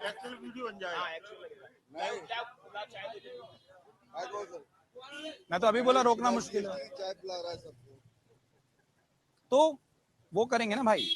Actual video बन जाएगा। मैं तो अभी बोला रोकना मुश्किल है, चाय पिला रहा है सबको। तो वो करेंगे ना भाई।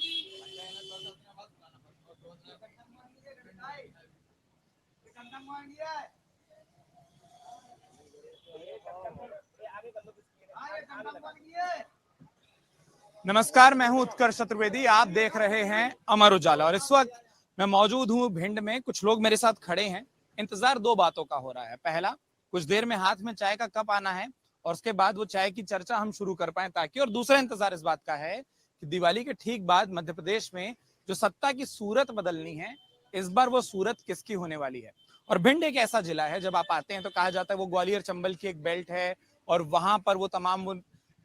नमस्कार, मैं हूं उत्कर्ष चतुर्वेदी, आप देख रहे हैं अमर उजाला। और इस वक्त मैं मौजूद हूं भिंड में। कुछ लोग मेरे साथ खड़े हैं। इंतजार दो बातों का हो रहा है। पहला, कुछ देर में हाथ में चाय का कप आना है और उसके बाद वो चाय की चर्चा हम शुरू कर पाए ताकि। और दूसरा इंतजार इस बात का है कि दिवाली के ठीक बाद मध्य प्रदेश में जो सत्ता की सूरत बदलनी है, इस बार वो सूरत किसकी होने वाली है। और भिंड एक ऐसा जिला है, जब आप आते हैं तो कहा जाता है वो ग्वालियर चंबल की एक बेल्ट है और वहां पर वो तमाम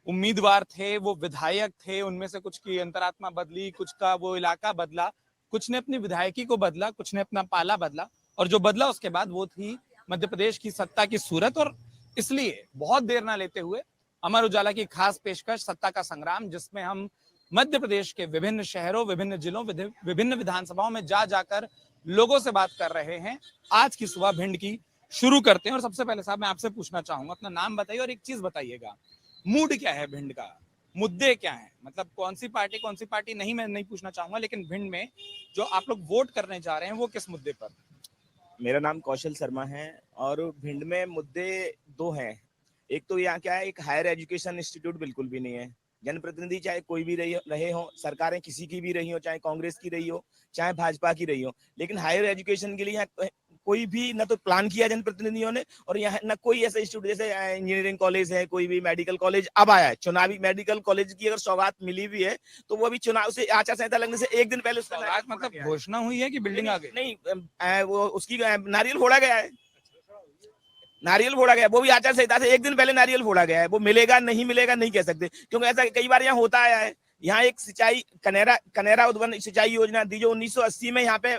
उम्मीदवार थे, वो विधायक थे, उनमें से कुछ की अंतरात्मा बदली, कुछ का वो इलाका बदला, कुछ ने अपनी विधायकी को बदला, कुछ ने अपना पाला बदला, और जो बदला उसके बाद वो थी मध्य प्रदेश की सत्ता की सूरत। और इसलिए बहुत देर ना लेते हुए अमर उजाला की खास पेशकश सत्ता का संग्राम, जिसमें हम मध्य प्रदेश के विभिन्न शहरों, विभिन्न जिलों, विभिन्न विधानसभाओं में जा जाकर लोगों से बात कर रहे हैं, आज की सुबह भिंड की शुरू करते हैं। और सबसे पहले साहब मैं आपसे पूछना चाहूंगा, अपना नाम बताइए और एक चीज बताइएगा, मूड क्या है भिंड का, मुद्दे क्या हैं, मतलब कौन सी पार्टी नहीं, मैं नहीं पूछना चाहूंगा, लेकिन भिंड में जो आप लोग वोट करने जा रहे हैं वो किस मुद्दे पर। मेरा नाम कौशल शर्मा है और भिंड में मुद्दे दो हैं। एक तो यहाँ क्या है, एक हायर एजुकेशन इंस्टीट्यूट बिल्कुल भी नहीं है। जनप्रतिनिधि चाहे कोई भी रहे हो, सरकारें किसी की भी रही हो, चाहे कांग्रेस की रही हो, चाहे भाजपा की रही हो, लेकिन हायर एजुकेशन के लिए यहाँ कोई भी ना तो प्लान किया जनप्रतिनिधियों ने, और यहाँ ना कोई ऐसा इंस्टीट्यूट, जैसे इंजीनियरिंग कॉलेज है, कोई भी मेडिकल कॉलेज अब आया है। चुनावी मेडिकल कॉलेज की अगर सौगात मिली भी है तो वो अभी चुनाव से आचार संहिता लगने से एक दिन पहले उसका सौगात मतलब घोषणा हुई है कि बिल्डिंग आ गई? नहीं, वो उसकी नारियल फोड़ा गया है, नारियल फोड़ा गया, वो भी आचार संहिता से एक दिन पहले नारियल फोड़ा गया है। वो मिलेगा नहीं मिलेगा नहीं कह सकते, क्योंकि ऐसा कई बार यहाँ होता आया है। यहाँ एक सिंचाई कनेरा उद्वन सिंचाई योजना थी जो 1980 में यहाँ पे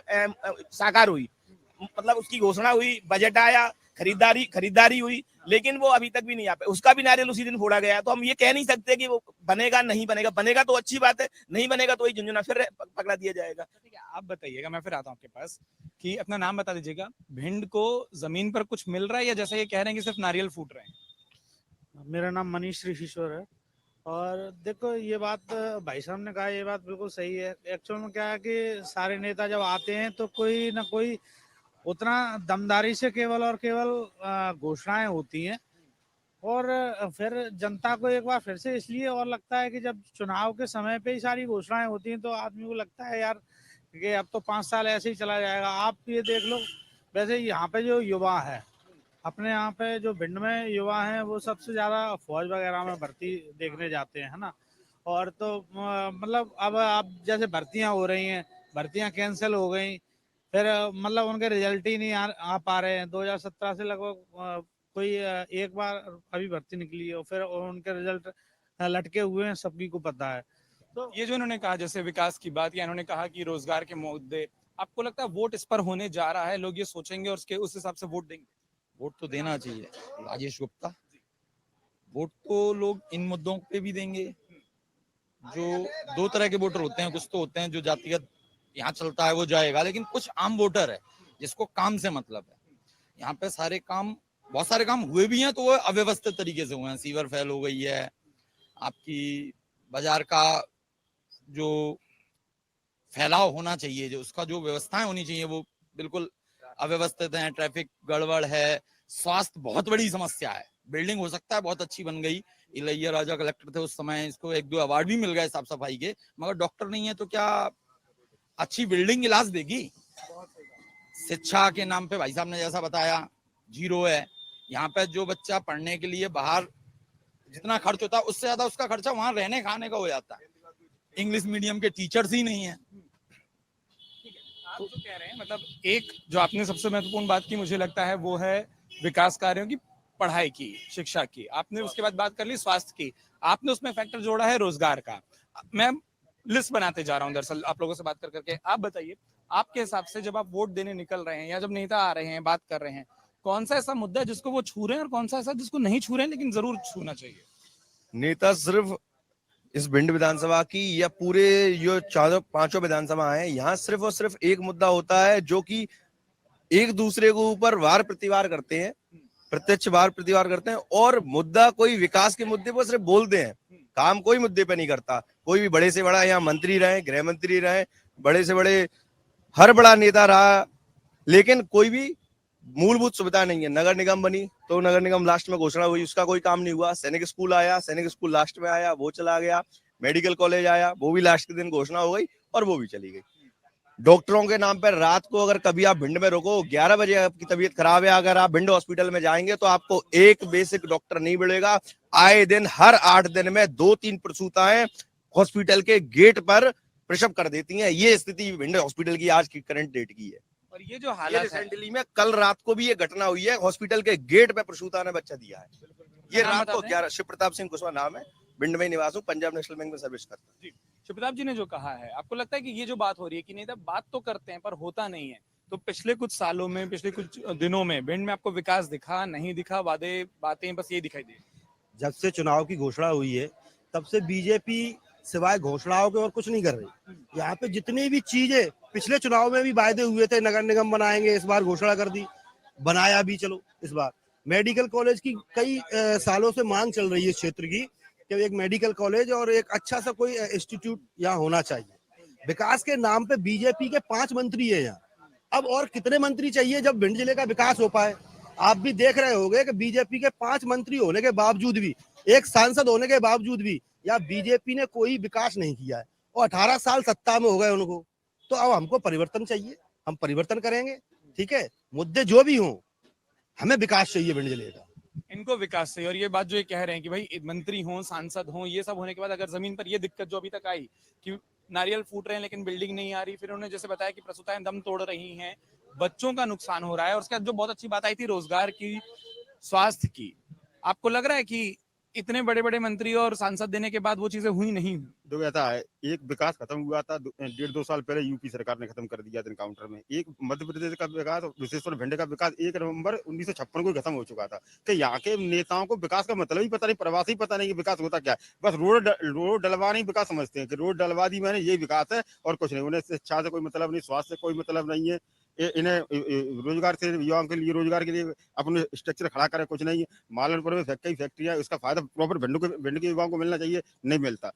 साकार हुई, मतलब उसकी घोषणा हुई, बजट आया, खरीदारी हुई, लेकिन वो अभी तक भी नहीं आ पाए। उसका भी नारियल उसी दिन फोड़ा गया। तो हम ये कह नहीं सकते कि वो बनेगा नहीं बनेगा, बनेगा तो अच्छी बात है, नहीं बनेगा तो वही झुंझुना फिर पकड़ा दिया जाएगा। ठीक है, आप बताइएगा, मैं फिर आता हूँ आपके पास, कि अपना नाम बता दीजिएगा। भिंड को जमीन पर कुछ मिल रहा है या जैसे ये कह रहे हैं कि सिर्फ नारियल फूट रहे हैं? मेरा नाम मनीष ऋषिश्वर है। और देखो, ये बात भाई साहब ने कहा, ये बात बिल्कुल सही है। एक्चुअल में क्या है कि सारे नेता जब आते हैं तो कोई ना कोई उतना दमदारी से केवल और केवल घोषणाएं होती हैं, और फिर जनता को एक बार फिर से इसलिए और लगता है कि जब चुनाव के समय पे ही सारी घोषणाएं होती हैं तो आदमी को लगता है यार कि अब तो 5 साल ऐसे ही चला जाएगा। आप ये देख लो, वैसे यहाँ पे जो युवा है, अपने यहाँ पे जो भिंड में युवा हैं, वो सबसे ज्यादा फौज वगैरह में भर्ती देखने जाते हैं, है ना। और तो मतलब अब जैसे भर्तियां हो रही हैं, भर्तियां कैंसिल हो गई, फिर मतलब उनके रिजल्ट ही नहीं आ पा रहे हैं। 2017 से लगभग कोई एक बार अभी भर्ती निकली है और फिर उनके रिजल्ट लटके हुए हैं, सभी को पता है। तो ये जो इन्होंने कहा, जैसे विकास की बात, या इन्होंने कहा कि रोजगार के मुद्दे, आपको लगता है वोट इस पर होने जा रहा है, लोग ये सोचेंगे और उसके उस हिसाब से वोट देंगे? वोट तो देना चाहिए राजेश गुप्ता, वोट तो लोग इन मुद्दों पे भी देंगे। जो दो तरह के वोटर होते हैं, कुछ तो होते हैं जो जातिगत यहाँ चलता है वो जाएगा, लेकिन कुछ आम वोटर है जिसको काम से मतलब है। यहाँ पे बहुत सारे काम हुए भी हैं तो वो अव्यवस्थित तरीके से हुए हैं। सीवर फेल हो गई है, आपकी बाजार का जो फैलाव होना चाहिए, जो उसका जो व्यवस्थाएं होनी चाहिए, वो बिल्कुल अव्यवस्थित है। ट्रैफिक गड़बड़ है, स्वास्थ्य बहुत बड़ी समस्या है। बिल्डिंग हो सकता है बहुत अच्छी बन गई, इलैया राजा कलेक्टर थे उस समय, इसको 1-2 अवार्ड भी मिल गए साफ सफाई के, मगर डॉक्टर नहीं है तो क्या अच्छी बिल्डिंग इलाज देगी? शिक्षा के नाम पे भाई साहब ने जैसा बताया, जीरो है। यहाँ पे जो बच्चा पढ़ने के लिए बाहर जितना खर्च होता है उससे ज्यादा उसका खर्चा वहां रहने खाने का हो जाता है। इंग्लिश मीडियम के टीचर्स ही नहीं है। आप जो कह रहे हैं, मतलब एक जो आपने सबसे महत्वपूर्ण बात की, मुझे लगता है वो है विकास कार्यों की, पढ़ाई की, शिक्षा की। आपने उसके बाद बात कर ली स्वास्थ्य की, आपने उसमें फैक्टर जोड़ा है रोजगार का। मैं लिस्ट बनाते जा रहा हूं दरअसल आप लोगों से बात कर करके। आप बताइए, आपके हिसाब से जब आप वोट देने निकल रहे हैं या जब नेता आ रहे हैं बात कर रहे हैं, कौन सा ऐसा मुद्दा है जिसको वो छू रहे हैं और कौन सा ऐसा जिसको नहीं छू रहे हैं लेकिन जरूर छूना चाहिए? नेता सिर्फ इस भिंड विधानसभा की या पूरे जो 4-5 विधानसभा है, यहाँ सिर्फ और सिर्फ एक मुद्दा होता है जो कि एक दूसरे के ऊपर वार प्रतिवार करते हैं, प्रत्यक्ष वार प्रतिवार करते हैं, और मुद्दा कोई विकास के मुद्दे पर सिर्फ बोलते हैं, काम कोई मुद्दे पे नहीं करता। कोई भी बड़े से बड़ा यहाँ मंत्री रहे, गृह मंत्री रहे, बड़े से बड़े हर बड़ा नेता रहा, लेकिन कोई भी मूलभूत सुविधा नहीं है। नगर निगम बनी तो नगर निगम लास्ट में घोषणा हुई, उसका कोई काम नहीं हुआ। सैनिक स्कूल आया, सैनिक स्कूल लास्ट में आया, वो चला गया। मेडिकल कॉलेज आया, वो भी लास्ट के दिन घोषणा हो गई और वो भी चली गई। डॉक्टरों के नाम पर रात को अगर कभी आप भिंड में रुको, 11 बजे आपकी तबीयत खराब है, अगर आप भिंड हॉस्पिटल में जाएंगे तो आपको एक बेसिक डॉक्टर नहीं मिलेगा। आए दिन हर 8 दिन में 2-3 प्रसूताएं हॉस्पिटल के गेट पर प्रसव कर देती हैं। ये स्थिति भिंड हॉस्पिटल की आज की करंट डेट की है। और ये जो हालत है, रिसेंटली में कल रात को भी ये घटना हुई है, हॉस्पिटल के गेट पे प्रसूता ने बच्चा दिया है। ये नाम रात को बता दें? 11, शिव प्रताप सिंह कुशवाहा नाम है, भिंड में निवास हूँ, पंजाब नेशनल बैंक में सर्विस करता हूँ। शिवप्रताप जी ने जो कहा है, आपको लगता है कि ये जो बात हो रही है कि नहीं, तब बात तो करते हैं पर होता नहीं है, तो पिछले कुछ सालों में, पिछले कुछ दिनों में भिंड में आपको विकास दिखा, नहीं दिखा, वादे बातें बस ये दिखाई दे? जब से चुनाव की घोषणा हुई है तब से बीजेपी सिवाय घोषणाओं के और कुछ नहीं कर रही। यहाँ पे जितनी भी चीजें पिछले चुनाव में भी वायदे हुए थे, नगर निगम बनाएंगे, इस बार घोषणा कर दी, बनाया भी। चलो इस बार मेडिकल कॉलेज की कई सालों से मांग चल रही है इस क्षेत्र की कि एक मेडिकल कॉलेज और एक अच्छा सा कोई इंस्टीट्यूट यहाँ होना चाहिए। विकास के नाम पे बीजेपी के 5 मंत्री है यहाँ। अब और कितने मंत्री चाहिए जब भिंड जिले का विकास हो पाए? आप भी देख रहे होंगे कि बीजेपी के 5 मंत्री होने के बावजूद भी, एक सांसद होने के बावजूद भी, या बीजेपी ने कोई विकास नहीं किया है। और 18 साल सत्ता में हो गए उनको, तो अब हमको परिवर्तन चाहिए, हम परिवर्तन करेंगे। ठीक है, मुद्दे जो भी हों, हमें विकास चाहिए भिंड जिले का। इनको विकास चाहिए। और ये बात जो ये कह रहे हैं कि भाई मंत्री हों, सांसद हों, ये सब होने के बाद अगर जमीन पर ये दिक्कत जो अभी तक आई कि नारियल फूट रहे हैं लेकिन बिल्डिंग नहीं आ रही, फिर उन्होंने जैसे बताया कि प्रसूताएं दम तोड़ रही हैं, बच्चों का नुकसान हो रहा है, और उसके बाद जो बहुत अच्छी बात आई थी रोजगार की, स्वास्थ्य की, आपको लग रहा है कि इतने बड़े बड़े मंत्री और सांसद देने के बाद वो चीजें हुई नहीं? देखो ऐसा है, एक विकास खत्म हुआ था 1.5-2 साल पहले, यूपी सरकार ने खत्म कर दिया था एनकाउंटर में। एक मध्य प्रदेश का विकास, विशेषकर भिंड का विकास 1 नवंबर 1956 को ही खत्म हो चुका था। कि यहाँ के नेताओं को विकास का मतलब ही पता नहीं, प्रवासी पता नहीं कि विकास होता क्या है। बस रोड डलवाना ही विकास समझते हैं कि रोड डलवा दी मैंने, ये विकास है, और कुछ नहीं। उन्हें शिक्षा से कोई मतलब नहीं, स्वास्थ्य से कोई मतलब नहीं है, इन्हें रोजगार से, युवाओं के लिए रोजगार के लिए अपने स्ट्रक्चर खड़ा करे, कुछ नहीं है। मालनपुर में फैक्ट्रियां, उसका फायदा प्रॉपर भिंड के युवाओं को मिलना चाहिए, नहीं मिलता।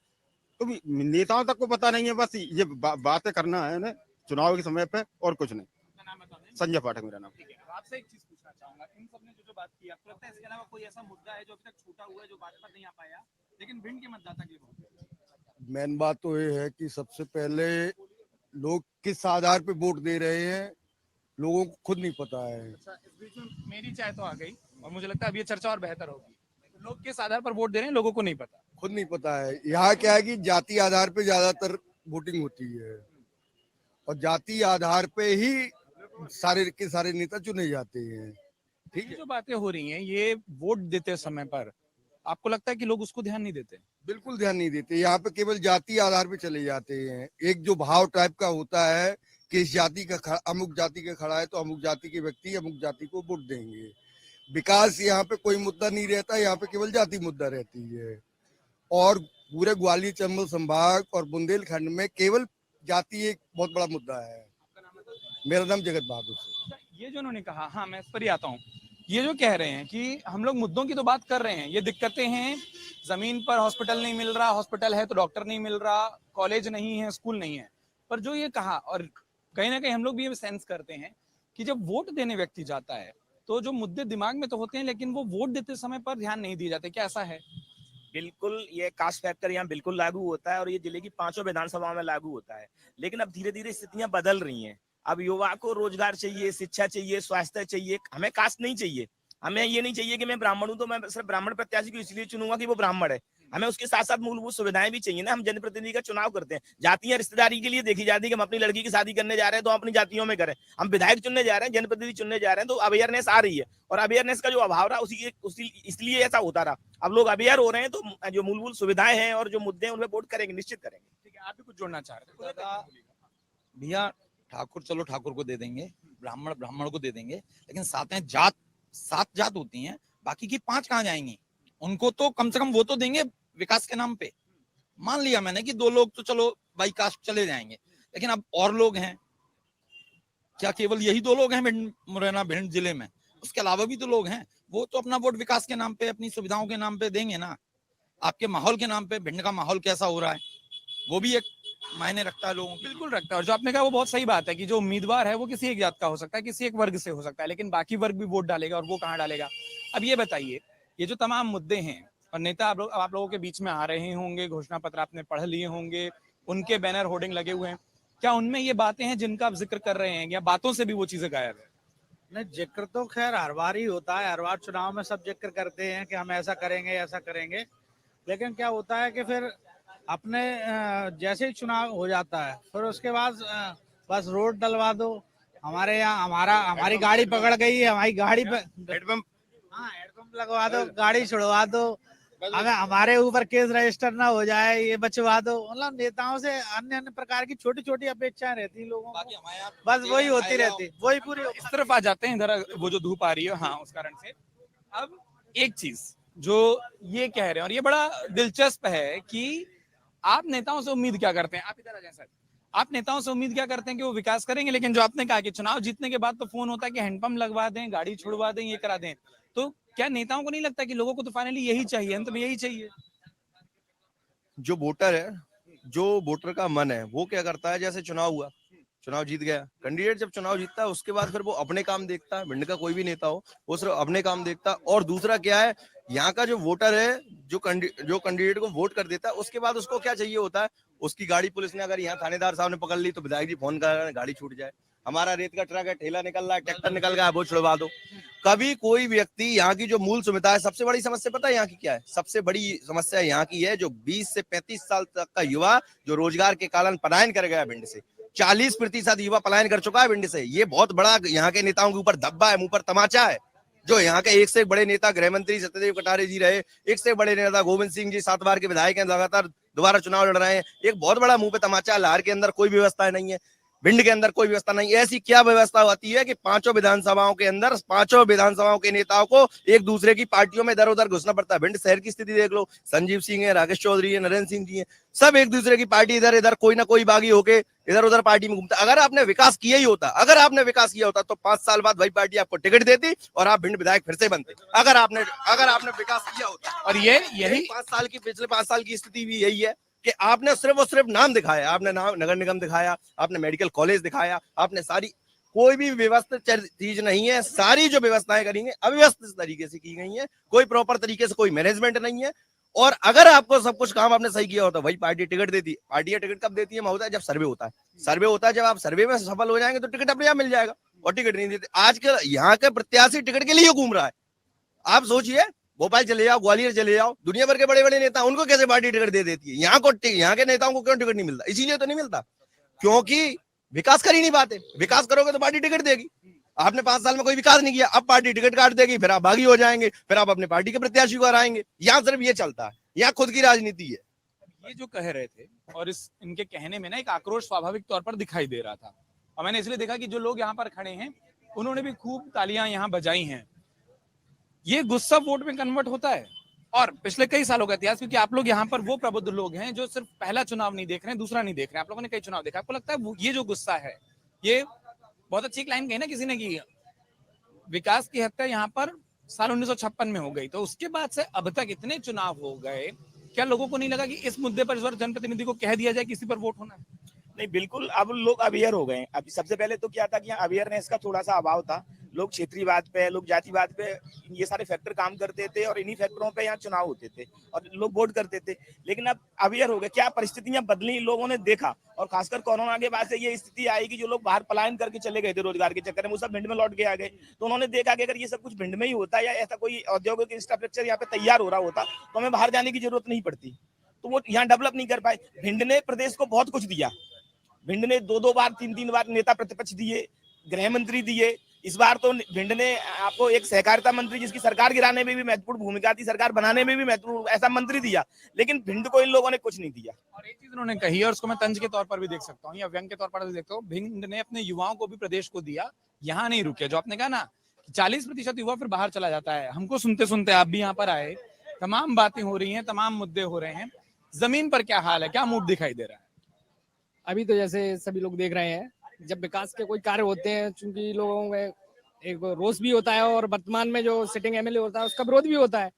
तो नेताओं तक को पता नहीं है, बस ये बातें करना है ना चुनाव के समय पे, और कुछ नहीं। संजय पाठक मेरा नाम। आपसे एक चीज पूछना चाहूंगा, इन सबने जो बात की, आपको लगता है इसके अलावा कोई ऐसा मुद्दा है जो अभी तक छूटा हुआ है, जो बात पर नहीं आ पाया लेकिन भिंड के मतदाता के लिए? मेन बात तो ये है कि सबसे पहले लोग किस आधार पे वोट दे रहे हैं, लोगों को खुद नहीं पता है। अच्छा, इस बीच में मेरी चाय तो आ गई और मुझे लगता है अब ये चर्चा और बेहतर होगी। लोग किस आधार पर वोट दे रहे हैं, लोगों को नहीं पता, खुद नहीं पता है। यहाँ क्या है कि जाति आधार पे ज्यादातर वोटिंग होती है, और जाति आधार पे ही सारे के सारे नेता चुने जाते हैं। ठीक ये है, जो बातें हो रही हैं, ये वोट देते समय पर आपको लगता है कि लोग उसको ध्यान नहीं देते? बिल्कुल ध्यान नहीं देते। यहाँ पे केवल जाति आधार पे चले जाते हैं। एक जो भाव टाइप का होता है कि इस जाति का अमुक जाति का खड़ा है तो अमुक जाति के व्यक्ति अमुक जाति को वोट देंगे। विकास यहाँ पे कोई मुद्दा नहीं रहता, यहाँ पे केवल जाति मुद्दा रहती है। और पूरे ग्वालियर चंबल संभाग और बुंदेलखंड में केवल जाति एक बहुत बड़ा मुद्दा है। मेरा नाम जगत बहादुर। ये जो उन्होंने कहा, हाँ मैं इस पर ही आता हूँ, ये जो कह रहे हैं कि हम लोग मुद्दों की तो बात कर रहे हैं, ये दिक्कतें हैं, जमीन पर हॉस्पिटल नहीं मिल रहा, हॉस्पिटल है तो डॉक्टर नहीं मिल रहा, कॉलेज नहीं है, स्कूल नहीं है, पर जो ये कहा, और कहीं ना कहीं हम लोग भी ये सेंस करते हैं कि जब वोट देने व्यक्ति जाता है तो जो मुद्दे दिमाग में तो होते हैं लेकिन वो वोट देते समय पर ध्यान नहीं दिए जाते। क्या ऐसा है? बिल्कुल, ये कास्ट फैक्टर यहाँ बिल्कुल लागू होता है, और ये जिले की 5 विधानसभाओं में लागू होता है। लेकिन अब धीरे धीरे स्थितियां बदल रही हैं। अब युवा को रोजगार चाहिए, शिक्षा चाहिए, स्वास्थ्य चाहिए, हमें कास्ट नहीं चाहिए। हमें ये नहीं चाहिए कि मैं ब्राह्मण हूं तो मैं सिर्फ ब्राह्मण प्रत्याशी को इसलिए चुनूंगा कि वो ब्राह्मण है। हमें उसके साथ साथ मूलभूत सुविधाएं भी चाहिए ना। हम जनप्रतिनिधि का चुनाव करते हैं, जातियां रिश्तेदारी के लिए देखी जाती है कि हम अपनी लड़की की शादी करने जा रहे हैं तो हम अपनी जातियों में करें। हम विधायक चुनने जा रहे हैं, जनप्रतिनिधि चुनने जा रहे हैं, तो अवेयरनेस आ रही है, और अवेयरनेस का जो अभाव रहा उसी इसलिए ऐसा होता रहा। अब लोग अवेयर हो रहे हैं तो जो मूलभूत सुविधाएं हैं और जो मुद्दे हैं उनमें वोट करेंगे, निश्चित करेंगे। ठीक है, आप भी कुछ जोड़ना चाह रहे थे? भैया ठाकुर चलो ठाकुर को दे देंगे, ब्राह्मण ब्राह्मण को दे देंगे, लेकिन 7 जात होती हैं, बाकी की 5 कहाँ जाएंगी? उनको तो कम से कम वो तो देंगे विकास के नाम पे। मान लिया मैंने कि 2 लोग तो चलो बाई कास्ट चले जाएंगे, लेकिन अब और लोग हैं, क्या केवल यही 2 लोग हैं मुरैना भिंड जिले में? उसके अलावा भी तो लोग हैं। वो तो अपना वोट विकास के नाम पे, अपनी सुविधाओं के नाम पे देंगे ना। आपके माहौल के नाम पे भिंड का माहौल कैसा हो रहा है, वो भी एक मायने रखता है लोगों के लिए। बिल्कुल रखता है। और जो आपने कहा वो बहुत सही बात है कि जो उम्मीदवार है वो किसी एक जात का हो सकता है, किसी एक वर्ग से हो सकता है, लेकिन बाकी वर्ग भी वोट डालेगा, और वो कहाँ डालेगा? अब ये बताइए, ये जो तमाम मुद्दे हैं और नेता आप लोगों के बीच में आ रहे होंगे, घोषणा पत्र आपने पढ़ लिए होंगे, उनके बैनर होर्डिंग लगे हुए हैं, क्या उनमें ये बातें हैं जिनका आप जिक्र कर रहे हैं, या बातों से भी वो चीजें गायब है? नहीं, जिक्र तो खैर हर बार ही होता है, हर बार चुनाव में सब जिक्र करते हैं कि हम ऐसा करेंगे ऐसा करेंगे, लेकिन क्या होता है कि फिर अपने जैसे ही चुनाव हो जाता है फिर उसके बाद बस रोड डलवा दो, हमारे यहाँ हमारी गाड़ी पकड़ गई है, हमारी गाड़ी पे हेडपंप हाँ हेडपंप लगवा दो, गाड़ी छुड़वा दो, हमें हमारे ऊपर केस रजिस्टर ना हो जाए, ये बचवा दो। मतलब नेताओं से अन्य अन्य प्रकार की छोटी छोटी अपेक्षाएं रहती हैं लोगों को, बस वही होती रहती, वही पूरी। इस तरफ आ जाते हैं, इधर वो जो धूप आ रही है, हाँ, उस कारण से। अब एक चीज जो ये कह रहे हैं, और ये बड़ा दिलचस्प है कि आप नेताओं से उम्मीद क्या करते हैं? आप इधर आ जाएं सर। आप नेताओं से उम्मीद क्या करते हैं कि वो विकास करेंगे, लेकिन जो आपने कहा कि चुनाव जीतने के बाद तो फोन होता है कि हैंडपंप लगवा दें, गाड़ी छुड़वा दें, ये करा दें, तो क्या नेताओं को नहीं लगता कि लोगों को तो फाइनली यही चाहिए, अंत में यही चाहिए? जो वोटर है, जो वोटर का मन है, वो क्या करता है? जैसे चुनाव हुआ, चुनाव जीत गया कैंडिडेट, जब चुनाव जीतता है उसके बाद फिर वो अपने काम देखता है। भिंड का कोई भी नेता हो, वो सिर्फ अपने काम देखता है। और दूसरा क्या है, यहाँ का जो वोटर है, जो कैंडिडेट को वोट कर देता है, उसके बाद उसको क्या चाहिए होता है? उसकी गाड़ी पुलिस ने अगर यहाँ थानेदार साहब ने पकड़ ली तो विधायक जी फोन कर रहे हैं, गाड़ी छूट जाए। हमारा रेत का ट्रक है, ठेला निकल रहा है, ट्रैक्टर निकल गया है, वो छुड़वा दो। कभी कोई व्यक्ति, यहाँ की जो मूल सुविधा है, सबसे बड़ी समस्या पता है यहाँ की क्या है? सबसे बड़ी समस्या यहाँ की है जो 20 से 35 साल तक का युवा जो रोजगार के कारण पलायन कर गया भिंड से, 40% युवा पलायन कर चुका है भिंड से। ये बहुत बड़ा यहाँ के नेताओं के ऊपर धब्बा है, मुंह पर तमाचा है। जो यहाँ के एक से एक बड़े नेता गृह मंत्री सत्यदेव कटारे जी रहे, एक से बड़े नेता गोविंद सिंह जी 7 बार के विधायक हैं, लगातार दोबारा चुनाव लड़ रहे हैं। एक बहुत बड़ा मुंह पे तमाचा है। लाहौर के अंदर कोई व्यवस्था नहीं है, भिंड के अंदर कोई व्यवस्था नहीं। ऐसी क्या व्यवस्था होती है कि पांचों विधानसभाओं के अंदर पांचों विधानसभाओं के नेताओं को एक दूसरे की पार्टियों में इधर उधर घुसना पड़ता है। भिंड शहर की स्थिति देख लो, संजीव सिंह है, राकेश चौधरी है, नरेंद्र सिंह जी है, सब एक दूसरे की पार्टी इधर इधर कोई ना कोई बागी होके इधर उधर पार्टी में घूमता। अगर आपने विकास किया ही होता, अगर आपने विकास किया होता तो 5 साल बाद वही पार्टी आपको टिकट देती और आप भिंड विधायक फिर से बनते। अगर आपने विकास किया होता। और यही 5 साल की, पिछले 5 साल की स्थिति भी यही है कि आपने सिर्फ और सिर्फ नाम दिखाया, आपने नाम नगर निगम दिखाया, आपने मेडिकल कॉलेज दिखाया, आपने सारी, कोई भी व्यवस्थित चीज नहीं है। सारी जो व्यवस्थाएं करेंगे अव्यवस्थित तरीके से की गई हैं, कोई प्रॉपर तरीके से कोई मैनेजमेंट नहीं है। और अगर आपको सब कुछ काम आपने सही किया होता, वही पार्टी टिकट देती। पार्टियां टिकट कब देती है महोदय? जब सर्वे होता है। सर्वे होता है, जब आप सर्वे में सफल हो जाएंगे तो टिकट अपने आप मिल जाएगा, और टिकट नहीं देते। आज के यहाँ के प्रत्याशी टिकट के लिए घूम रहा है। आप सोचिए, भोपाल चले जाओ, ग्वालियर चले जाओ, दुनिया भर के बड़े बड़े नेता, उनको कैसे पार्टी टिकट दे देती है। यहाँ के नेताओं को क्यों टिकट नहीं मिलता? इसीलिए तो नहीं मिलता क्योंकि विकास कर ही नहीं पाते। विकास करोगे तो पार्टी टिकट देगी। आपने 5 साल में कोई विकास नहीं किया, अब पार्टी टिकट काट देगी, फिर आप बागी हो जाएंगे, फिर आप अपने पार्टी के प्रत्याशी को हराएंगे। यहाँ सिर्फ ये चलता है, यहाँ खुद की राजनीति है। ये जो कह रहे थे, और इनके कहने में ना एक आक्रोश स्वाभाविक तौर पर दिखाई दे रहा था, और मैंने इसलिए देखा कि जो लोग यहाँ पर खड़े हैं उन्होंने भी खूब तालियां यहाँ बजाई हैं। ये गुस्सा वोट में कन्वर्ट होता है, और पिछले कई सालों का इतिहास, क्योंकि आप लोग यहाँ पर वो प्रबुद्ध लोग हैं जो सिर्फ पहला चुनाव नहीं देख रहे हैं, दूसरा नहीं देख रहे हैं, आप लोगों ने कई चुनाव देखा। आपको लगता है ये जो गुस्सा है, ये बहुत अच्छी एक लाइन कही ना किसी ने की, विकास की हत्या यहाँ पर साल 1956 में हो गई, तो उसके बाद से अब तक इतने चुनाव हो गए, क्या लोगों को नहीं लगा कि इस मुद्दे पर इस बार जनप्रतिनिधि को कह दिया जाए किसी पर वोट होना है? नहीं, बिल्कुल, अब लोग अवेयर हो गए हैं। अभी सबसे पहले तो क्या था कि यहाँ अवेयरनेस का थोड़ा सा अभाव था। लोग क्षेत्रीयवाद पे, लोग जातिवाद पे, ये सारे फैक्टर काम करते थे और इन्हीं फैक्टरों पे यहाँ चुनाव होते थे और लोग वोट करते थे। लेकिन अब अवेयर हो गए, क्या परिस्थितियां बदली, लोगों ने देखा, और खासकर कोरोना के बाद से ये स्थिति आई कि जो लोग बाहर पलायन करके चले गए थे रोजगार के चक्कर में, वो सब भिंड में लौट के आ गए। तो उन्होंने देखा कि अगर ये सब कुछ भिंड में ही होता या ऐसा कोई औद्योगिक इंफ्रास्ट्रक्चर यहाँ पे तैयार हो रहा होता तो हमें बाहर जाने की जरूरत नहीं पड़ती। तो वो यहाँ डेवलप नहीं कर पाए। भिंड ने प्रदेश को बहुत कुछ दिया। भिंड ने 2-2 बार 3-3 बार नेता प्रतिपक्ष दिए, गृह मंत्री दिए। इस बार तो भिंड ने आपको एक सहकारिता मंत्री, जिसकी सरकार गिराने में भी महत्वपूर्ण भूमिका थी, सरकार बनाने में भी महत्वपूर्ण, ऐसा मंत्री दिया। लेकिन भिंड को इन लोगों ने कुछ नहीं दिया। और एक चीज उन्होंने कही और उसको मैं तंज के तौर पर भी देख सकता हूँ या व्यंग के तौर पर भी देखता हूँ, भिंड ने अपने युवाओं को भी प्रदेश को दिया, यहाँ नहीं रुके। जो आपने कहा ना 40% युवा फिर बाहर चला जाता है। हमको सुनते सुनते आप भी यहाँ पर आए, तमाम बातें हो रही हैं, तमाम मुद्दे हो रहे हैं, जमीन पर क्या हाल है, क्या मूड दिखाई दे रहा है? अभी तो जैसे सभी लोग देख रहे हैं जब विकास के कोई कार्य होते हैं, चूंकि लोगों में एक रोष भी होता है और वर्तमान में जो सिटिंग एमएलए होता है उसका विरोध भी होता है।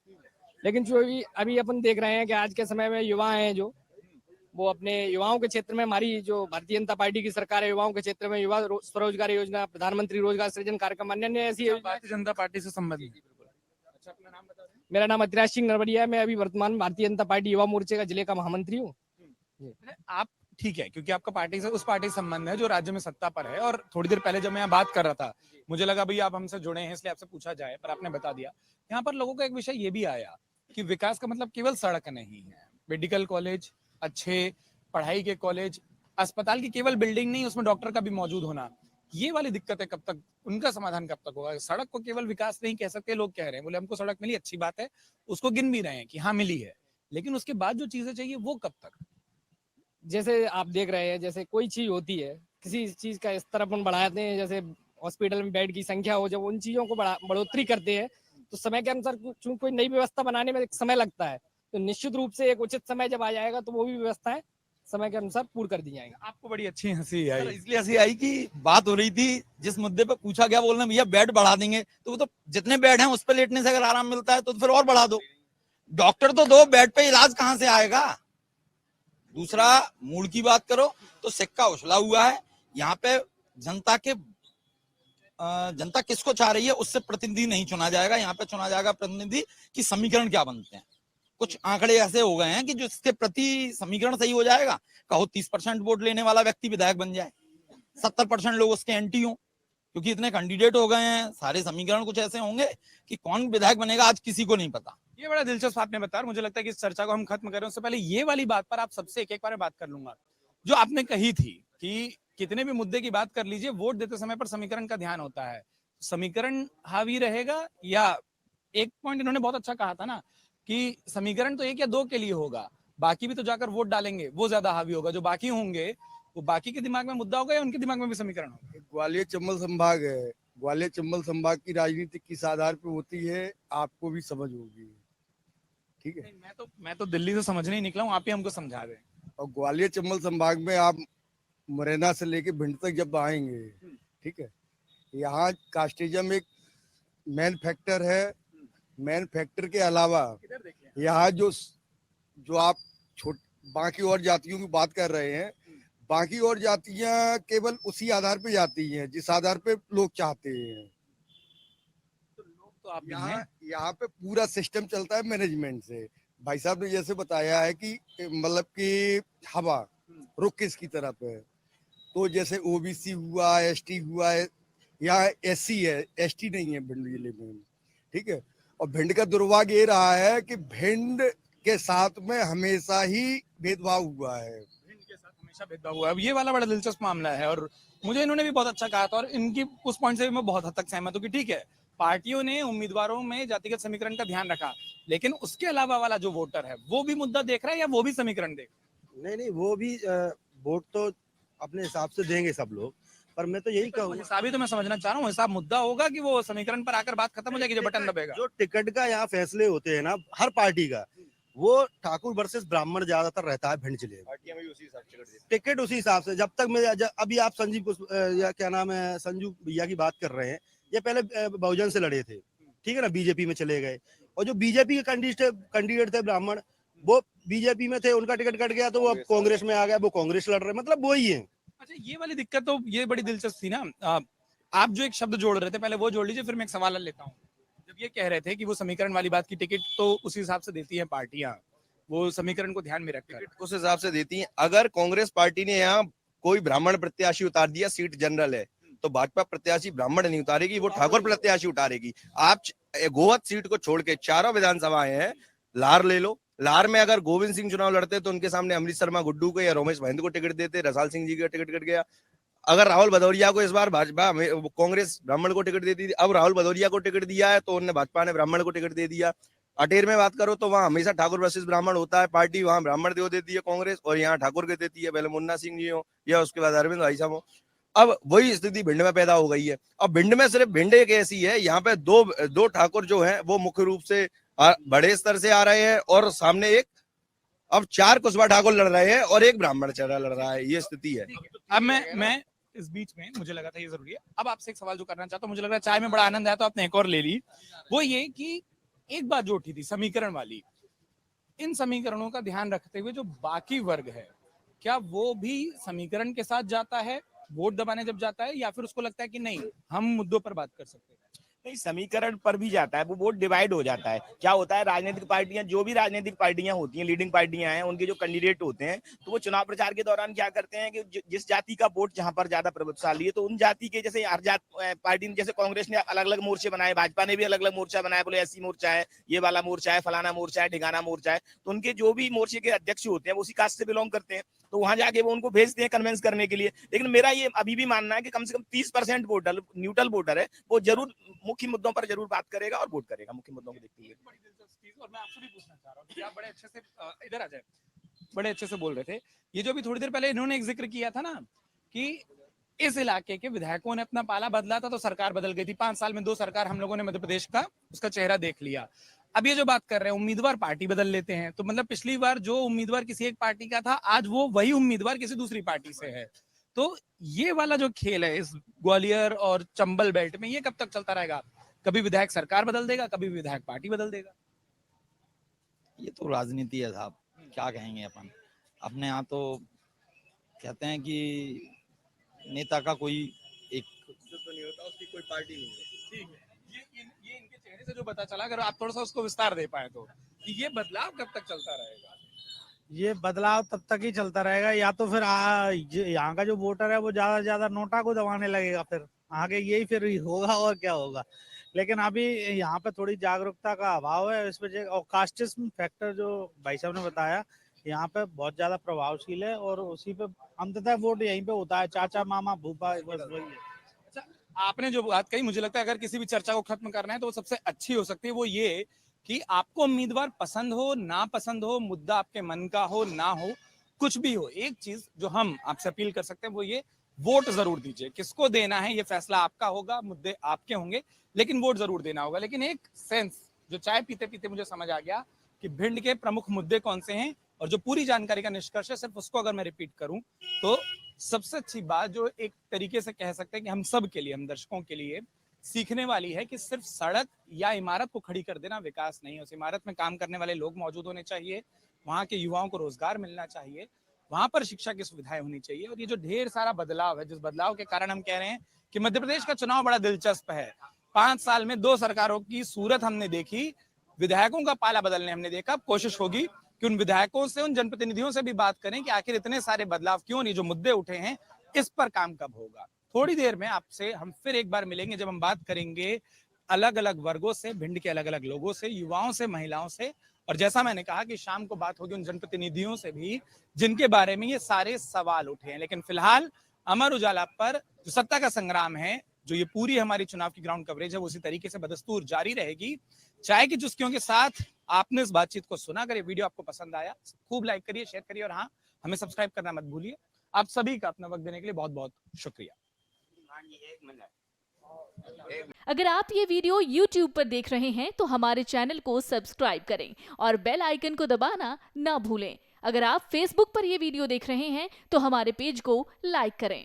लेकिन जो अभी अपन देख रहे हैं कि आज के समय में युवा हैं जो वो अपने युवाओं के क्षेत्र में, हमारी जो भारतीय जनता पार्टी की सरकार है, युवाओं के क्षेत्र में युवा स्वरोजगार योजना, प्रधानमंत्री रोजगार सृजन कार्यक्रम, अन्य ऐसी भारतीय जनता पार्टी से संबंधित। अच्छा, अपना नाम बता दें। मेरा नाम अतिराज सिंह नरवड़िया है। मैं अभी वर्तमान भारतीय जनता पार्टी युवा मोर्चे का जिले का महामंत्री हूँ। आप ठीक है, क्योंकि आपका पार्टी से उस पार्टी से संबंध है जो राज्य में सत्ता पर है। और थोड़ी देर पहले जब मैं यहाँ बात कर रहा था, मुझे लगा भाई आप हमसे जुड़े हैं इसलिए आपसे पूछा जाए, पर आपने बता दिया। यहाँ पर लोगों का एक विषय ये भी आया कि विकास का मतलब केवल सड़क नहीं है, मेडिकल कॉलेज, अच्छे पढ़ाई के कॉलेज, अस्पताल की केवल बिल्डिंग नहीं, उसमें डॉक्टर का भी मौजूद होना। ये वाली दिक्कतें कब तक, उनका समाधान कब तक होगा? सड़क को केवल विकास नहीं कह सकते। लोग कह रहे हैं, बोले हमको सड़क मिली, अच्छी बात है, उसको गिन भी रहे हैं कि हाँ मिली है, लेकिन उसके बाद जो चीजें चाहिए वो कब तक? जैसे आप देख रहे हैं, जैसे कोई चीज होती है, किसी चीज का स्तर अपन बढ़ाते हैं, जैसे हॉस्पिटल में बेड की संख्या हो, जब उन चीजों को बढ़ोतरी करते हैं तो समय के अनुसार चूंकि कोई नई व्यवस्था बनाने में एक समय लगता है, तो निश्चित रूप से एक उचित समय जब आ जाएगा तो वो भी व्यवस्थाएं समय के अनुसार पूर्ण कर दी जाएंगी। आपको बड़ी अच्छी हंसी आई। इसलिए हंसी आई कि बात हो रही थी, जिस मुद्दे पे पूछा गया, बोलना भैया बेड बढ़ा देंगे, तो वो तो जितने बेड हैं उस पर लेटने से अगर आराम मिलता है तो फिर और बढ़ा दो। डॉक्टर तो दो, बेड पे इलाज कहाँ से आएगा? दूसरा, मूल की बात करो तो सिक्का उछला हुआ है यहाँ पे। जनता किसको चाह रही है उससे प्रतिनिधि नहीं चुना जाएगा। यहाँ पे चुना जाएगा प्रतिनिधि कि समीकरण क्या बनते हैं। कुछ आंकड़े ऐसे हो गए हैं कि जो इसके प्रति समीकरण सही हो जाएगा, कहो 30% वोट लेने वाला व्यक्ति विधायक बन जाए, 70% लोग उसके एंटी हो, क्योंकि इतने कैंडिडेट हो गए हैं, सारे समीकरण कुछ ऐसे होंगे कि कौन विधायक बनेगा आज किसी को नहीं पता। ये बड़ा दिलचस्प आपने बताया। मुझे लगता है कि इस चर्चा को हम खत्म करें उससे पहले ये वाली बात पर आप सबसे एक बार बात कर लूंगा, जो आपने कही थी कि कितने भी मुद्दे की बात कर लीजिए, वोट देते समय पर समीकरण का ध्यान होता है। समीकरण हावी रहेगा, या एक पॉइंट इन्होंने बहुत अच्छा कहा था ना कि समीकरण तो 1 या 2 के लिए होगा, बाकी भी तो जाकर वोट डालेंगे, वो ज्यादा हावी होगा। जो बाकी होंगे वो बाकी के दिमाग में मुद्दा होगा या उनके दिमाग में भी समीकरण होगा? ग्वालियर चंबल संभाग है, ग्वालियर चंबल संभाग की राजनीति किस आधार पर होती है आपको भी समझ होगी, ठीक है? मैं तो दिल्ली से समझने ही निकला हूँ, आप ही हमको समझा दें। और ग्वालियर चंबल संभाग में आप मुरैना से लेके भिंड तक जब आएंगे, ठीक है, यहाँ कास्टिज्म एक मेन फैक्टर है। मेन फैक्टर के अलावा यहाँ जो आप बाकी और जातियों की बात कर रहे हैं, बाकी और जातियां केवल उसी आधार पे जाती हैं जिस आधार पे लोग चाहते हैं। तो आप यहाँ पे पूरा सिस्टम चलता है मैनेजमेंट से। भाई साहब ने जैसे बताया है कि मतलब कि हवा रुख किसकी तरफ है, तो जैसे ओबीसी हुआ, एसटी हुआ है, यहाँ एससी है, एसटी नहीं है भिंड जिले में, ठीक है। और भिंड का दुर्भाग्य ये रहा है कि भिंड के साथ में हमेशा ही भेदभाव हुआ है, हमेशा भेदभाव हुआ है। अब ये वाला बड़ा दिलचस्प मामला है और मुझे इन्होंने भी बहुत अच्छा कहा था, और इनकी उस पॉइंट से भी मैं बहुत हद तक सहमत हूँ कि ठीक है, पार्टियों ने उम्मीदवारों में जातिगत समीकरण का ध्यान रखा, लेकिन उसके अलावा वाला जो वोटर है वो भी मुद्दा देख रहा है या वो भी समीकरण देख रहा है? नहीं, वो भी वोट तो अपने हिसाब से देंगे सब लोग, पर मैं तो यही कहूँ, हिसाब ही तो मैं समझना चाह रहा हूँ। हिसाब मुद्दा होगा कि वो समीकरण पर आकर बात खत्म हो जाएगी, जो बटन दबेगा। जो टिकट का यहाँ फैसले होते हैं ना हर पार्टी का, वो ठाकुर वर्सेस ब्राह्मण ज्यादातर रहता है भिंड जिले में। टिकट उसी हिसाब से, जब तक अभी आप या क्या नाम है संजू भैया की बात कर रहे हैं, ये पहले बहुजन से लड़े थे, ठीक है ना, बीजेपी में चले गए, और जो बीजेपी के कैंडिडेट थे ब्राह्मण, वो बीजेपी में थे, उनका टिकट कट गया तो वो अब कांग्रेस में आ गया, वो कांग्रेस लड़ रहे, मतलब वही है। अच्छा, ये वाली दिक्कत तो ये बड़ी दिलचस्प थी ना। आप जो एक शब्द जोड़ रहे थे, पहले वो जोड़ लीजिए, फिर मैं एक सवाल लेता हूँ। जब ये कह रहे थे कि वो समीकरण वाली बात की टिकट तो उसी हिसाब से देती है पार्टियां, वो समीकरण को ध्यान में रखकर उस हिसाब से देती हैं। अगर कांग्रेस पार्टी ने यहाँ कोई ब्राह्मण प्रत्याशी उतार दिया, सीट जनरल है, तो भाजपा प्रत्याशी ब्राह्मण नहीं उतारेगी, वो ठाकुर प्रत्याशी उतारेगी। आप गोवध सीट को छोड़ के चारों विधानसभाएं हैं, लार ले लो, लार में अगर गोविंद सिंह चुनाव लड़ते तो उनके सामने अमृत शर्मा गुड्डू को या रोमेश महेंद्र को टिकट देते, रसाल सिंह जी का टिकट कट गया। अगर राहुल भदौरिया को इस बार भाजपा कांग्रेस ब्राह्मण को टिकट देती थी, अब राहुल भदौरिया को टिकट दिया है तो उन्होंने भाजपा ने ब्राह्मण को टिकट दे दिया। अटेर में बात करो तो वहां हमेशा ठाकुर वर्सेस ब्राह्मण होता है, पार्टी वहां ब्राह्मण दे देती है कांग्रेस, और यहाँ ठाकुर के देती है, पहले मुन्ना सिंह जी हो या उसके बाद अरविंद भाई साहब हो। अब वही स्थिति भिंड में पैदा हो गई है। अब भिंड में सिर्फ भिंड एक ऐसी है, यहाँ पे दो ठाकुर जो हैं वो मुख्य रूप से बड़े स्तर से आ रहे हैं, और सामने एक अब 4 कुशवा ठाकुर लड़ रहे हैं और एक ब्राह्मण चेहरा लड़ रहा है, ये स्थिति है। अब मैं इस बीच में मुझे लगा था ये जरूरी है। अब आपसे एक सवाल जो करना चाहता हूँ, मुझे लग रहा है चाय में बड़ा आनंद आया तो आपने एक और ले ली। वो ये कि एक बात जो उठी थी समीकरण वाली, इन समीकरणों का ध्यान रखते हुए जो बाकी वर्ग है, क्या वो भी समीकरण के साथ जाता है वोट दबाने जब जाता है, या फिर उसको लगता है कि नहीं हम मुद्दों पर बात कर सकते हैं? नहीं, समीकरण पर भी जाता है, वो वोट डिवाइड हो जाता है। क्या होता है, राजनीतिक पार्टियां, जो भी राजनीतिक पार्टियां होती हैं, लीडिंग पार्टियां हैं, उनके जो कैंडिडेट होते हैं, तो वो चुनाव प्रचार के दौरान क्या करते हैं कि जिस जाति का वोट जहां पर ज्यादा प्रभावशाली है, तो उन जाति के, जैसे हर जात पार्टी, जैसे कांग्रेस ने अलग अलग मोर्चे बनाए, भाजपा ने भी अलग अलग मोर्चा बनाया, बोले एससी मोर्चा है, ये वाला मोर्चा है, फलाना मोर्चा है, ठिकाना मोर्चा है, तो उनके जो भी मोर्चे के अध्यक्ष होते हैं वो उसी कास्ट से बिलोंग करते हैं, तो वहां जाके वो उनको भेजते हैं कन्विंस करने के लिए। लेकिन मेरा ये अभी भी मानना है कि कम से कम 30% वोटर, न्यूट्रल वोटर है, वो जरूर मुख्य मुद्दों पर जरूर बात करेगा और वोट करेगा मुख्य मुद्दों को देखते हुए। बड़ी दिलचस्प चीज, और मैं आपसे भी पूछना चाह रहा हूँ कि आप बड़े अच्छे से इधर आ जाए, बड़े अच्छे से बोल रहे थे। ये जो भी थोड़ी देर पहले इन्होंने एक जिक्र किया था ना कि इस इलाके के विधायकों ने अपना पाला बदला था तो सरकार बदल गई थी। 5 साल में 2 सरकार हम लोगों ने मध्य प्रदेश का उसका चेहरा देख लिया। अब ये जो बात कर रहे हैं उम्मीदवार पार्टी बदल लेते हैं, तो मतलब पिछली बार जो उम्मीदवार किसी एक पार्टी का था, आज वो वही उम्मीदवार किसी दूसरी पार्टी से है। तो ये वाला जो खेल है इस ग्वालियर और चंबल बेल्ट में, ये कब तक चलता रहेगा? कभी विधायक सरकार बदल देगा, कभी विधायक पार्टी बदल देगा। ये तो राजनीति है साहब, क्या कहेंगे अपन। अपने यहाँ तो कहते हैं कि नेता का कोई एक तो नहीं होता, उसकी कोई पार्टी नहीं है। ठीक है, ये इनके चेहरे से जो पता चला, अगर आप थोड़ा सा उसको विस्तार दे पाए तो, कि ये बदलाव कब तक चलता रहेगा? ये बदलाव तब तक ही चलता रहेगा, या तो फिर यहाँ का जो वोटर है वो ज्यादा से ज्यादा नोटा को दबाने लगेगा, फिर आगे यही फिर होगा और क्या होगा। लेकिन अभी यहाँ पे थोड़ी जागरूकता का अभाव है इस वजह, और कास्टिज्म फैक्टर जो भाई साहब ने बताया यहाँ पे बहुत ज्यादा प्रभावशील है, और उसी पे अंततः वोट यहीं पे होता है, चाचा मामा भूपा, बस वही है। अच्छा, आपने जो बात कही, मुझे लगता है अगर किसी भी चर्चा को खत्म करना है तो वो सबसे अच्छी हो सकती है, वो ये कि आपको उम्मीदवार पसंद हो ना पसंद हो, मुद्दा आपके मन का हो ना हो, कुछ भी हो, एक चीज जो हम आपसे अपील कर सकते हैं वो ये, वोट जरूर दीजिए। किसको देना है ये फैसला आपका होगा, मुद्दे आपके होंगे, लेकिन वोट जरूर देना होगा। लेकिन एक सेंस जो चाय पीते पीते मुझे समझ आ गया कि भिंड के प्रमुख मुद्दे कौन से हैं, और जो पूरी जानकारी का निष्कर्ष है, सिर्फ उसको अगर मैं रिपीट करूं तो सबसे अच्छी बात जो एक तरीके से कह सकते हैं कि हम सब के लिए, हम दर्शकों के लिए सीखने वाली है कि सिर्फ सड़क या इमारत को खड़ी कर देना विकास नहीं है। उस इमारत में काम करने वाले लोग मौजूद होने चाहिए, वहां के युवाओं को रोजगार मिलना चाहिए, वहां पर शिक्षा की सुविधाएं होनी चाहिए। और ये जो ढेर सारा बदलाव है, जिस बदलाव के कारण हम कह रहे हैं कि मध्य प्रदेश का चुनाव बड़ा दिलचस्प है। 5 साल में 2 सरकारों की सूरत हमने देखी, विधायकों का पाला बदलने हमने देखा। कोशिश होगी कि उन विधायकों से, उन जनप्रतिनिधियों से भी बात करें कि आखिर इतने सारे बदलाव क्यों नहीं, जो मुद्दे उठे हैं इस पर काम कब होगा। थोड़ी देर में आपसे हम फिर एक बार मिलेंगे, जब हम बात करेंगे अलग अलग वर्गों से, भिंड के अलग अलग लोगों से, युवाओं से, महिलाओं से, और जैसा मैंने कहा कि शाम को बात होगी उन जनप्रतिनिधियों से भी जिनके बारे में ये सारे सवाल उठे हैं। लेकिन फिलहाल अमर उजाला पर जो सत्ता का संग्राम है, जो ये पूरी हमारी चुनाव की ग्राउंड कवरेज है, वो उसी तरीके से बदस्तूर जारी रहेगी। चाय की चुस्कियों के साथ आपने इस बातचीत को सुना। अगर ये वीडियो आपको पसंद आया, खूब लाइक करिए, शेयर करिए, और हाँ, हमें सब्सक्राइब करना मत भूलिए। आप सभी का अपना वक्त देने के लिए बहुत बहुत शुक्रिया। अगर आप ये वीडियो YouTube पर देख रहे हैं तो हमारे चैनल को सब्सक्राइब करें और बेल आइकन को दबाना ना भूलें। अगर आप Facebook पर ये वीडियो देख रहे हैं तो हमारे पेज को लाइक करें।